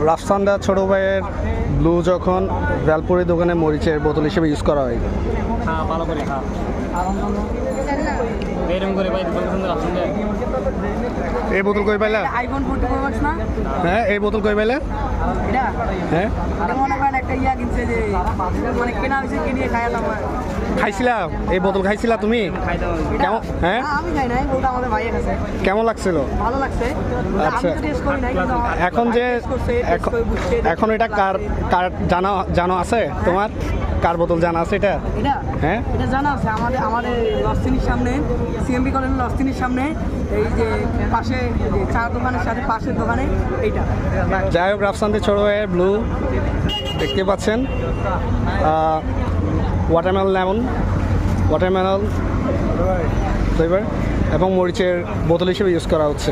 রাফসানদা ছোট ভাইয়ের ব্লু যখন ভেলপুরি দোকানে মরিচের বোতল হিসেবে ইউজ করা হয়। হ্যাঁ ভালো করে হ্যাঁ এরকম করে ভাই সুন্দর রাফসানদা এই বোতল কই পাইলা? আইফোন 14 প্রো ম্যাক্স না? হ্যাঁ এই বোতল কই পাইলা? এটা হ্যাঁ আর মনে করেন একটা ইয়া কিনছে যে মানে কেনা হয়েছে কিনে খাইলাম। খাইছিলা? এই বোতল খাইছিলা তুমি? কেমন? হ্যাঁ আমি খাই নাই, ওটা আমাদের ভাইয়ের কাছে। কেমন লাগছিল? ভালো লাগছে। আচ্ছা। আমি তো টেস্ট করি নাই, কিন্তু এখন যে এখন এটা কার কার জানা আছে তোমার? কার বোতল জানা আছে এটা? এটা হ্যাঁ এটা জানা আছে আমাদের লস্তিনির সামনে, সিএমবি কলেজের লস্তিনির সামনে, এই যে পাশে যে চার দোকানের সাথে পাশের দোকানে এইটা। যাই হোক, রাফসানদের ছোট ভাইয়ের ব্লু দেখতে পাচ্ছেন, ওয়াটারমেলন ফ্লেভার এবং মরিচের বোতল হিসেবে ইউজ করা হচ্ছে।